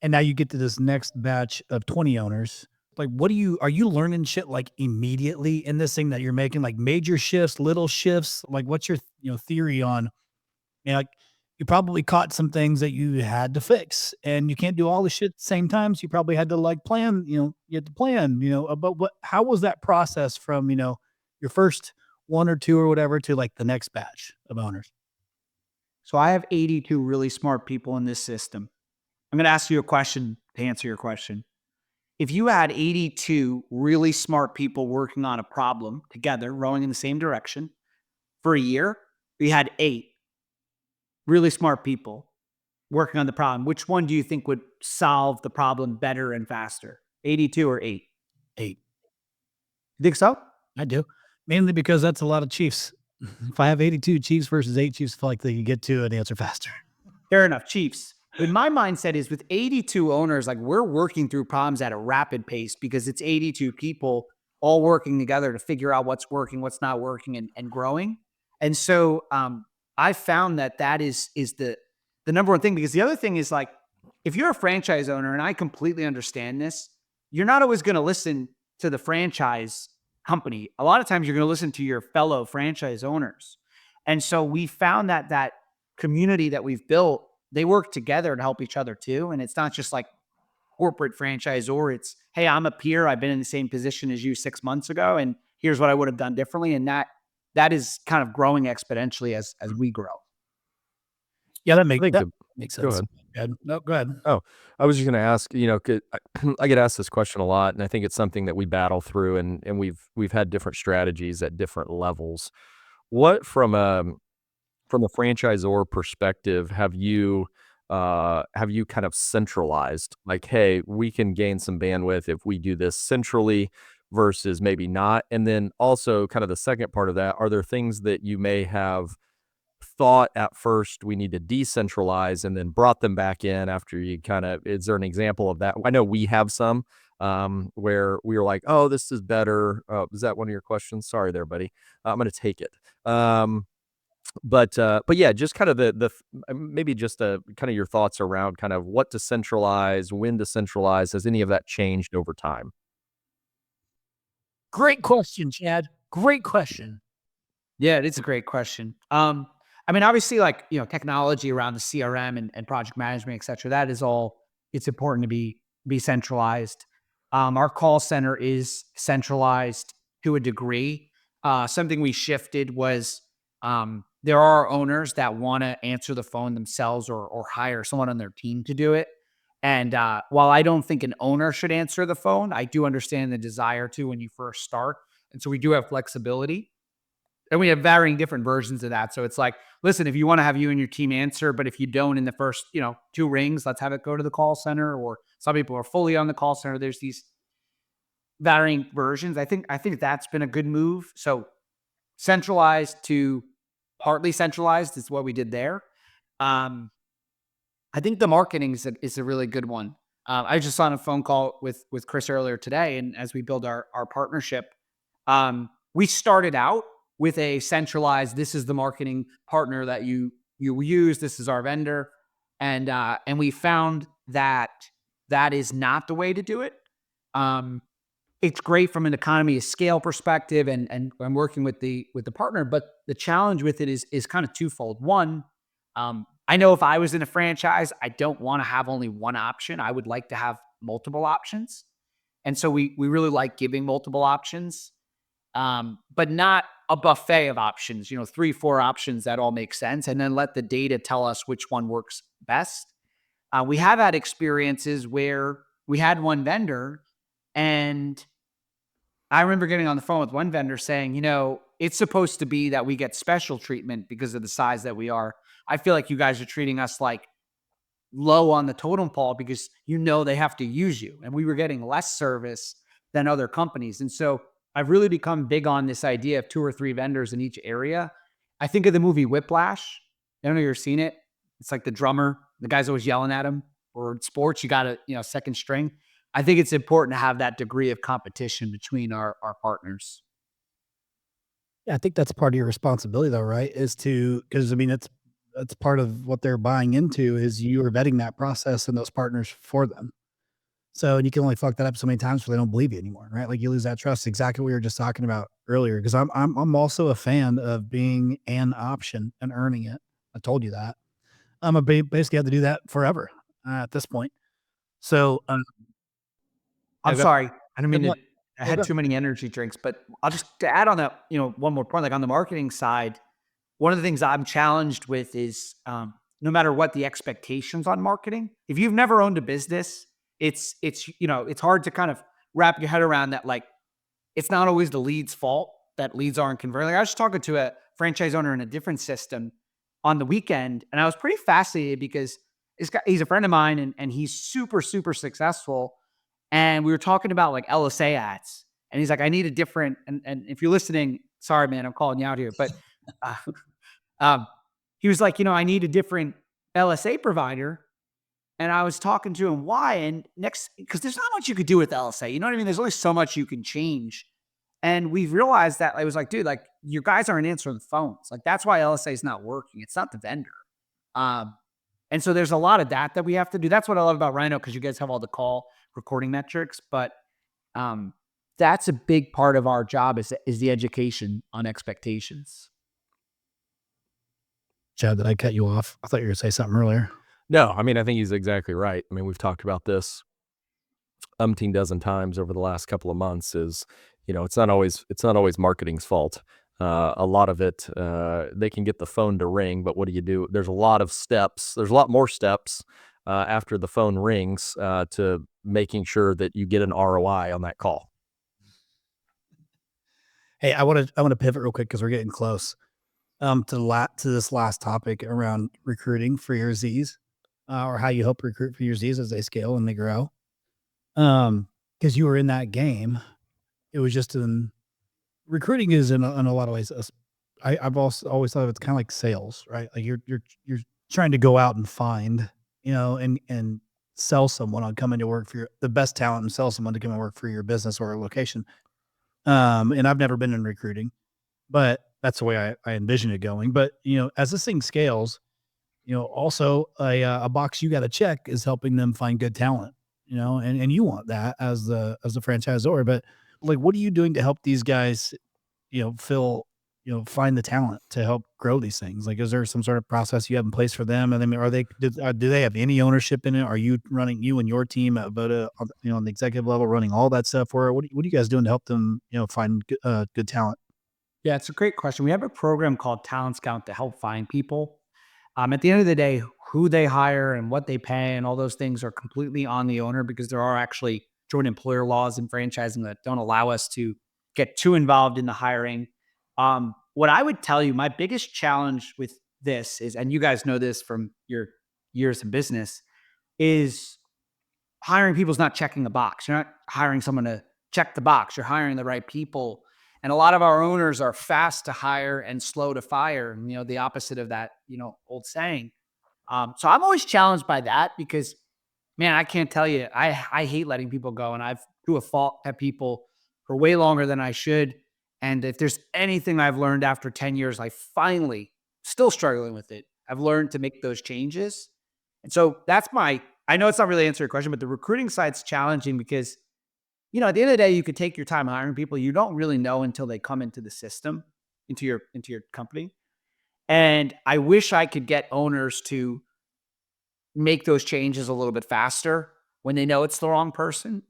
and now you get to this next batch of 20 owners, like, are you learning shit like immediately in this thing that you're making, like major shifts, little shifts? Like, what's your, theory on, like, you probably caught some things that you had to fix, and you can't do all the shit at the same time. So you probably had to like plan, you had to plan, about how was that process from, your first one or two or whatever to like the next batch of owners? So I have 82 really smart people in this system. I'm going to ask you a question to answer your question. If you had 82 really smart people working on a problem together, rowing in the same direction for a year, we had 8 really smart people working on the problem. Which one do you think would solve the problem better and faster? 82 or 8? 8. You think so? I do. Mainly because that's a lot of Chiefs. If I have 82 Chiefs versus 8 Chiefs, I feel like they can get to an answer faster. Fair enough, Chiefs. But my mindset is with 82 owners, like we're working through problems at a rapid pace because it's 82 people all working together to figure out what's working, what's not working, and growing. And so I found that is the number one thing, because the other thing is, like, if you're a franchise owner, and I completely understand this, you're not always going to listen to the franchise company. A lot of times you're going to listen to your fellow franchise owners. And so we found that community that we've built, they work together to help each other too. And it's not just like corporate franchisor. It's, hey, I'm a peer. I've been in the same position as you 6 months ago, and here's what I would have done differently. And that is kind of growing exponentially as we grow. Yeah, that I think makes go sense. ahead. No, go ahead. Oh, I was just going to ask, I get asked this question a lot, and I think it's something that we battle through, and we've had different strategies at different levels. What from a franchisor perspective have you kind of centralized? Like, hey, we can gain some bandwidth if we do this centrally versus maybe not. And then also kind of the second part of that, are there things that you may have thought at first we need to decentralize and then brought them back in after you is there an example of that? I know we have some where we were like, oh, this is better. Is that one of your questions? Sorry there, buddy. I'm going to take it. But yeah, just kind of maybe just kind of your thoughts around kind of what to centralize, when to centralize. Has any of that changed over time? Great question, Chad. Great question. Yeah, it's a great question. I mean, obviously, like, technology around the CRM and project management, et cetera, that is all, it's important to be centralized. Our call center is centralized to a degree. Something we shifted was, there are owners that want to answer the phone themselves or hire someone on their team to do it. And while I don't think an owner should answer the phone, I do understand the desire to when you first start. And so we do have flexibility. And we have varying different versions of that. So it's like, listen, if you want to have you and your team answer, but if you don't in the first, 2 rings, let's have it go to the call center. Or some people are fully on the call center. There's these varying versions. I think that's been a good move. So centralized to partly centralized is what we did there. I think the marketing is a really good one. I was just on a phone call with Chris earlier today, and as we build our partnership, we started out with a centralized, this is the marketing partner that you use, this is our vendor. And we found that is not the way to do it. It's great from an economy of scale perspective and I'm working with the partner, but the challenge with it is kind of twofold. One, I know if I was in a franchise, I don't want to have only one option. I would like to have multiple options. And so we really like giving multiple options. But not a buffet of options, 3, 4 options that all make sense, and then let the data tell us which one works best. We have had experiences where we had one vendor, and I remember getting on the phone with one vendor saying, it's supposed to be that we get special treatment because of the size that we are. I feel like you guys are treating us like low on the totem pole because they have to use you. And we were getting less service than other companies. And so I've really become big on this idea of 2 or 3 vendors in each area. I think of the movie Whiplash. I don't know if you've seen it. It's like the drummer, the guy's always yelling at him. Or in sports, you got to, second string. I think it's important to have that degree of competition between our partners. Yeah, I think that's part of your responsibility though, right? Because I mean, that's part of what they're buying into is you are vetting that process and those partners for them. So, and you can only fuck that up so many times before they don't believe you anymore, right? Like you lose that trust. Exactly what we were just talking about earlier. Because I'm also a fan of being an option and earning it. I told you that. Basically have to do that forever at this point. So, I'm yeah, sorry. I don't mean to. what? I Well, had go. too many energy drinks, but I'll just to add on that, one more point, like on the marketing side, one of the things I'm challenged with is no matter what the expectations on marketing, if you've never owned a business, it's hard to kind of wrap your head around that. Like, it's not always the lead's fault that leads aren't converting. Like, I was just talking to a franchise owner in a different system on the weekend, and I was pretty fascinated because he's a friend of mine and he's super, super successful. And we were talking about like LSA ads. And he's like, I need a different, and if you're listening, sorry, man, I'm calling you out here. But uh, he was like, I need a different LSA provider. And I was talking to him why. And because there's not much you could do with LSA. You know what I mean? There's only so much you can change. And we've realized that I was like, dude, like your guys aren't answering the phones. Like that's why LSA is not working. It's not the vendor. And so there's a lot of that we have to do. That's what I love about Rhino, because you guys have all the call recording metrics. But that's a big part of our job is the education on expectations. Chad, did I cut you off? I thought you were going to say something earlier. No, I mean, I think he's exactly right. I mean, we've talked about this umpteen dozen times over the last couple of months is, it's not always marketing's fault. A lot of it, they can get the phone to ring, but what do you do? There's a lot of steps. There's a lot more steps after the phone rings to making sure that you get an ROI on that call. Hey, I want to pivot real quick because we're getting close to this last topic around recruiting for your Z's or how you help recruit for your Z's as they scale and they grow. Because you were in that game, it was just recruiting is in a lot of ways. I've also always thought of it's kind of like sales, right? Like you're trying to go out and find, and sell someone on coming to work for the best talent and sell someone to come and work for your business or a location. And I've never been in recruiting, but that's the way I envision it going. But, as this thing scales, also a box you got to check is helping them find good talent, and you want that as the franchisor. But like, what are you doing to help these guys, find the talent to help grow these things? Like, is there some sort of process you have in place for them? And then do they have any ownership in it? Are you running, you and your team at Voda, on the executive level, running all that stuff? Or what are you guys doing to help them, find good talent? Yeah, it's a great question. We have a program called Talent Scout to help find people. At the end of the day, who they hire and what they pay and all those things are completely on the owner, because there are actually joint employer laws in franchising that don't allow us to get too involved in the hiring. What I would tell you, my biggest challenge with this is, and you guys know this from your years in business, is hiring people is not checking a box. You're not hiring someone to check the box. You're hiring the right people. And a lot of our owners are fast to hire and slow to fire. And, the opposite of that, old saying. So I'm always challenged by that because, man, I can't tell you, I hate letting people go. And I've to a fault had people for way longer than I should. And if there's anything I've learned after 10 years, I finally, still struggling with it, I've learned to make those changes. And so I know it's not really answering your question, but the recruiting side's challenging because, at the end of the day, you could take your time hiring people. You don't really know until they come into the system, into your company. And I wish I could get owners to make those changes a little bit faster when they know it's the wrong person.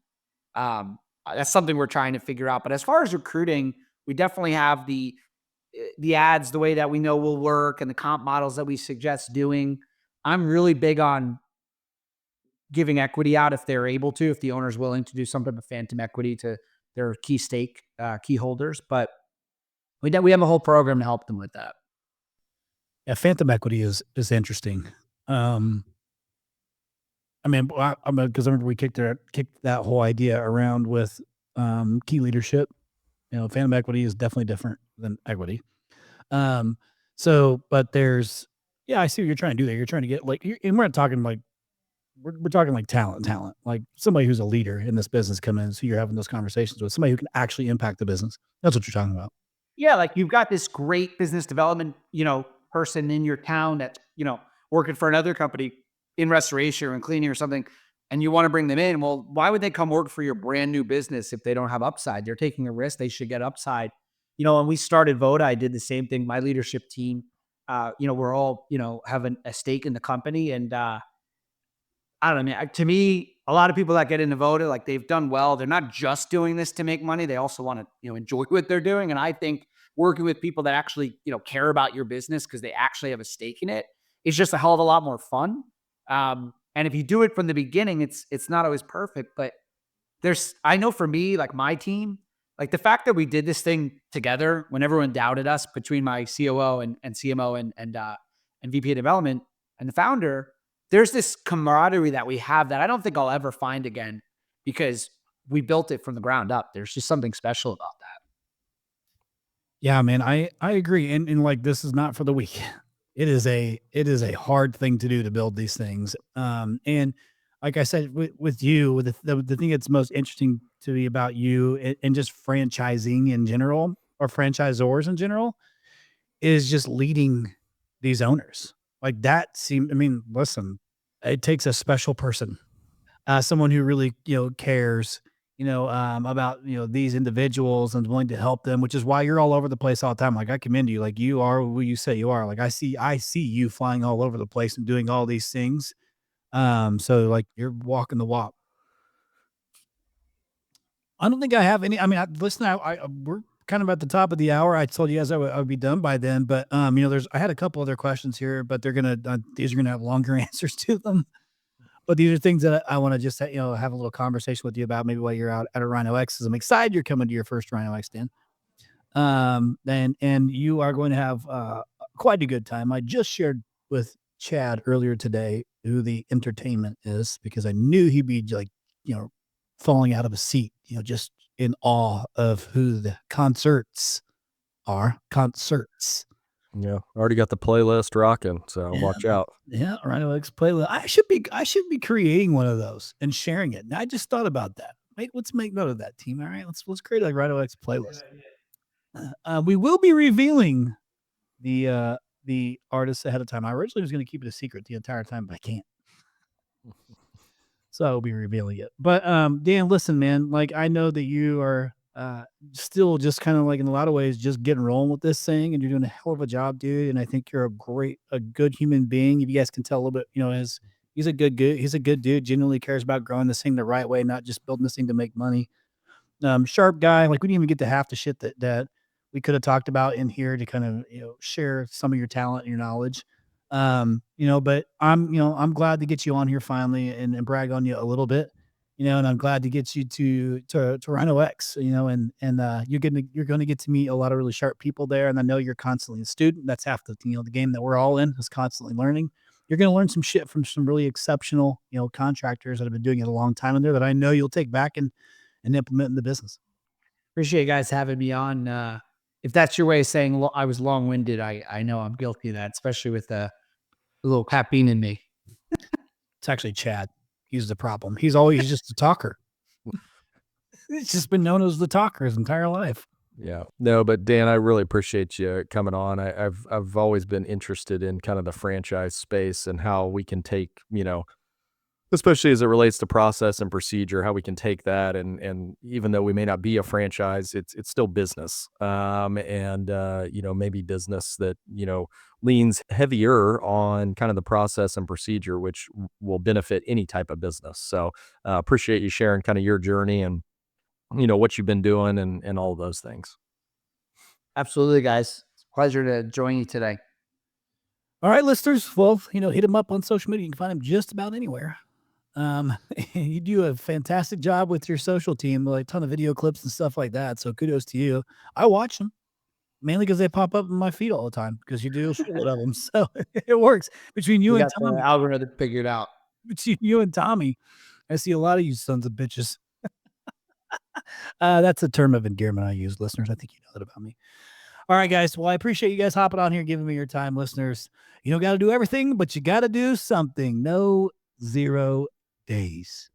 That's something we're trying to figure out. But as far as recruiting, we definitely have the ads, the way that we know will work, and the comp models that we suggest doing. I'm really big on giving equity out if they're able to, if the owner's willing to do some type of phantom equity to their key holders. But we have a whole program to help them with that. Yeah, phantom equity is interesting. I mean, because I remember we kicked that whole idea around with key leadership. Phantom equity is definitely different than equity. But there's Yeah, I see what you're trying to do there. You're trying to get like, and we're not talking like, we're talking like talent, like somebody who's a leader in this business come in. So you're having those conversations with somebody who can actually impact the business. That's what you're talking about. Yeah, like you've got this great business development, person in your town that's, working for another company in restoration and cleaning or something, and you want to bring them in. Well, why would they come work for your brand new business if they don't have upside? They're taking a risk. They should get upside. When we started Voda, I did the same thing. My leadership team, we're all, have a stake in the company. And I don't know, man. To me, a lot of people that get into Voda, like they've done well. They're not just doing this to make money. They also want to, enjoy what they're doing. And I think working with people that actually, care about your business because they actually have a stake in it is just a hell of a lot more fun. And if you do it from the beginning, it's not always perfect. But I know for me, like my team, like the fact that we did this thing together when everyone doubted us between my COO and CMO and VP of development and the founder, there's this camaraderie that we have that I don't think I'll ever find again because we built it from the ground up. There's just something special about that. Yeah, man, I agree. And like, this is not for the weak. It is a hard thing to do to build these things. And like I said, with you, with the thing that's most interesting to me about you and just franchising in general or franchisors in general is just leading these owners. Like I mean, listen, it takes a special person, someone who really, cares, about, these individuals and willing to help them, which is why you're all over the place all the time. Like I commend you, like you are who you say you are. Like I see you flying all over the place and doing all these things. So like you're walking the walk. I don't think I have any. I mean, we're kind of at the top of the hour. I told you guys I would be done by then, but I had a couple other questions here, but these are gonna have longer answers to them. But these are things that I want to just have a little conversation with you about maybe while you're out at a Rhino X. 'Cause I'm excited you're coming to your first Rhino X, Dan. And you are going to have quite a good time. I just shared with Chad earlier today who the entertainment is because I knew he'd be like, falling out of a seat, just in awe of who the concerts are. Concerts. Yeah, already got the playlist rocking, so Yeah. watch out. Yeah, Rhino X playlist. I should be creating one of those and sharing it. And I just thought about that. Let's make note of that, team. All right, let's create a Rhino X playlist. We will be revealing the artists ahead of time. I originally was going to keep it a secret the entire time, but I can't. So I'll be revealing it. But Dan, listen, man, like I know that you are still just kind of like in a lot of ways just getting rolling with this thing, and you're doing a hell of a job, dude. And I think you're a good human being. If you guys can tell a little bit, he's a good dude, genuinely cares about growing this thing the right way, not just building this thing to make money. Sharp guy. Like we didn't even get to half the shit that we could have talked about in here to kind of, share some of your talent and your knowledge. But I'm glad to get you on here finally and brag on you a little bit, and I'm glad to get you to Rhino X, and you're going to get to meet a lot of really sharp people there. And I know you're constantly a student. That's half the game that we're all in is constantly learning. You're going to learn some shit from some really exceptional, contractors that have been doing it a long time in there that I know you'll take back and implement in the business. Appreciate you guys having me on. If that's your way of saying I was long-winded, I know I'm guilty of that, especially with a little caffeine in me. It's actually Chad. He's the problem. He's just a talker. He's just been known as the talker his entire life. Yeah, no, but Dan, I really appreciate you coming on. I've always been interested in kind of the franchise space and how we can take, especially as it relates to process and procedure, how we can take that and even though we may not be a franchise, it's still business. Maybe business that, leans heavier on kind of the process and procedure, which will benefit any type of business. So appreciate you sharing kind of your journey and, what you've been doing and all of those things. Absolutely, guys. It's a pleasure to join you today. All right, listeners. Well, hit him up on social media. You can find him just about anywhere. You do a fantastic job with your social team, like a ton of video clips and stuff like that. So kudos to you. I watch them mainly because they pop up in my feed all the time because you do a lot of them. So it works between you and Tommy. The algorithm figured out. Between you and Tommy, I see a lot of you sons of bitches. That's a term of endearment I use, listeners. I think you know that about me. All right, guys. Well, I appreciate you guys hopping on here, giving me your time, listeners. You don't got to do everything, but you got to do something. No 0 days.